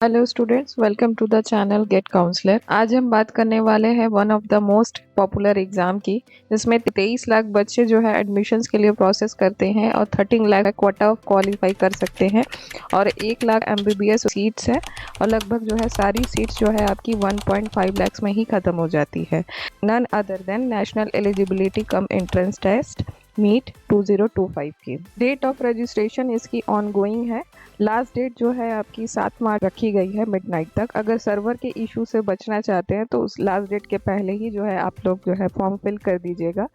Hello students, welcome to the channel GATE counsellor. आज हम बात करने वाले हैं one of the most popular exam की, जिसमें 23 लाख बच्चे जो है एडमिशन्स के लिए प्रोसेस करते हैं और 13 लाख क्वाटा ऑफ क्वालिफाई कर सकते हैं और 1 लाख एमबीबीएस सीट्स है और लगभग जो है सारी सीट्स जो है आपकी 1.5 लाख में ही खत्म हो जाती है। None other than national eligibility cum entrance test NEET 2025 की डेट ऑफ रजिस्ट्रेशन इसकी ऑनगोइंग है। लास्ट डेट जो है आपकी 7 मार्च रखी गई है मिडनाइट तक। अगर सर्वर के इशू से बचना चाहते हैं तो उस लास्ट डेट के पहले ही जो है आप लोग जो है फॉर्म फिल कर दीजिएगा।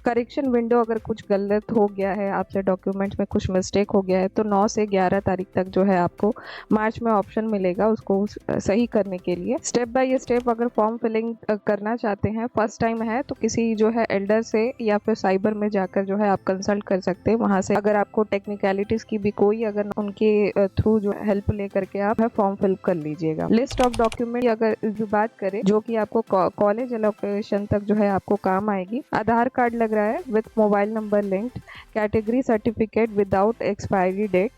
करेक्शन विंडो अगर कुछ गलत हो गया है, आपसे डॉक्यूमेंट्स में कुछ मिस्टेक हो गया है, तो 9 से 11 तारीख तक जो है आपको मार्च में ऑप्शन मिलेगा उसको सही करने के लिए। स्टेप बाय स्टेप अगर फॉर्म फिलिंग करना चाहते हैं, फर्स्ट टाइम है तो किसी जो है एल्डर से या फिर साइबर में जाकर जो है आप कंसल्ट कर सकते हैं। वहां से अगर आपको टेक्निकलिटीज की भी कोई अगर उनके थ्रू जो हेल्प लेकर के आप फॉर्म फिल कर लीजिएगा। लिस्ट ऑफ डॉक्यूमेंट अगर जो बात करें जो कि आपको कॉलेज एलोकेशन तक जो है आपको काम आएगी, आधार कार्ड लग रहा है with mobile number linked, category certificate without expiry date,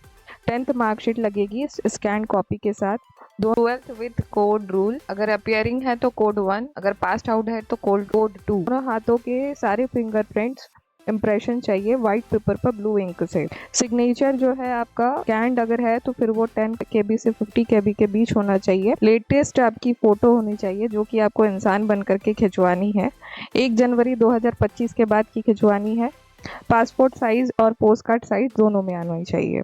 10th marksheet लगेगी स्कैन कॉपी के साथ, 12th विद कोड रूल, अगर अपियरिंग है तो कोड 1, अगर पास्ड आउट है तो कोड 2। दोनों हाथों के सारे फिंगरप्रिंट्स इम्प्रेशन चाहिए व्हाइट पेपर पर ब्लू इंक से। सिग्नेचर जो है आपका कैंड अगर है तो फिर वो 10 KB से 50 KB के बीच होना चाहिए। लेटेस्ट आपकी फोटो होनी चाहिए जो कि आपको इंसान बन करके खिंचवानी है। 1 जनवरी 2025 के बाद की खिंचवानी है। पासपोर्ट साइज और पोस्ट कार्ड साइज दोनों में आना चाहिए।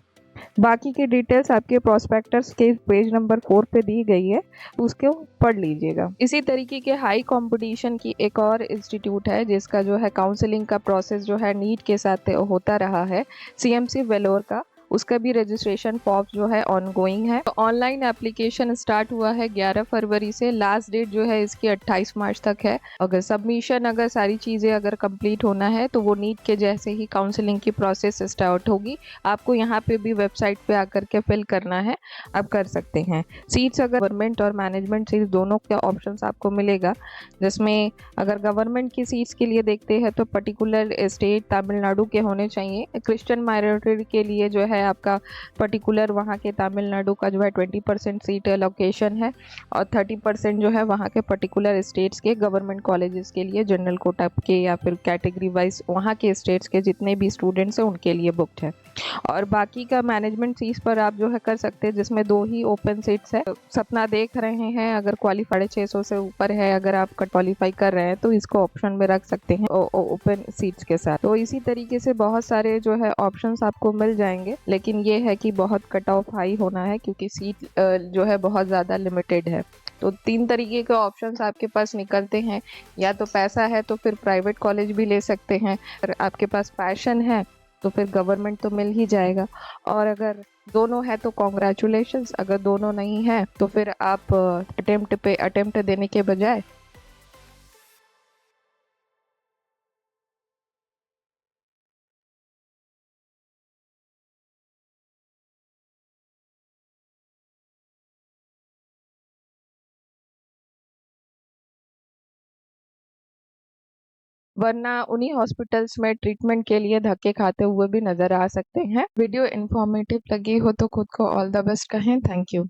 बाकी की डिटेल्स आपके प्रोस्पेक्टस के पेज नंबर 4 पे दी गई है, उसको पढ़ लीजिएगा। इसी तरीके के हाई कंपटीशन की एक और इंस्टीट्यूट है जिसका जो है काउंसलिंग का प्रोसेस जो है नीट के साथ होता रहा है, CMC वेलोर का, उसका भी रजिस्ट्रेशन फॉर्म जो है ऑनगोइंग है। तो ऑनलाइन एप्लीकेशन स्टार्ट हुआ है 11 फरवरी से, लास्ट डेट जो है इसकी 28 मार्च तक है। अगर सबमिशन अगर सारी चीज़ें अगर कंप्लीट होना है तो वो नीट के जैसे ही काउंसलिंग की प्रोसेस स्टार्ट होगी। आपको यहाँ पे भी वेबसाइट पे आकर के फिल करना है, आप कर सकते हैं। सीट्स अगर गवर्नमेंट और मैनेजमेंट सीट्स दोनों का ऑप्शन आपको मिलेगा, जिसमें अगर गवर्नमेंट की सीट्स के लिए देखते हैं तो पर्टिकुलर स्टेट तमिलनाडु के होने चाहिए। क्रिश्चियन माइनॉरिटी के लिए जो है आपका पर्टिकुलर वहाँ के तमिलनाडु का जो है 20% सीट एलोकेशन है और 30% जो है वहाँ के पर्टिकुलर स्टेट्स के गवर्नमेंट कॉलेजेस के लिए जनरल कोटा के या फिर कैटेगरी वाइज वहाँ के स्टेट्स के जितने भी स्टूडेंट्स हैं उनके लिए बुक्ड है। और बाकी का मैनेजमेंट सीट्स पर आप जो है कर सकते हैं, जिसमें 2 ही ओपन सीट्स है। सपना देख रहे हैं अगर क्वालिफाइड 600 से ऊपर है, अगर आप क्वालिफाई कर रहे हैं तो इसको ऑप्शन में रख सकते हैं ओपन सीट्स के साथ। तो इसी तरीके से बहुत सारे जो है ऑप्शंस आपको मिल जाएंगे, लेकिन ये है कि बहुत कट ऑफ हाई होना है क्योंकि सीट जो है बहुत ज़्यादा लिमिटेड है। तो 3 तरीके के ऑप्शंस आपके पास निकलते हैं, या तो पैसा है तो फिर प्राइवेट कॉलेज भी ले सकते हैं, अगर आपके पास पैशन है तो फिर गवर्नमेंट तो मिल ही जाएगा, और अगर दोनों है तो कॉन्ग्रेचुलेशंस, अगर दोनों नहीं है तो फिर आप अटेम्प्ट देने के बजाय वरना उन्हीं हॉस्पिटल्स में ट्रीटमेंट के लिए धक्के खाते हुए भी नजर आ सकते हैं। वीडियो इन्फॉर्मेटिव लगी हो तो खुद को ऑल द बेस्ट कहें। Thank you.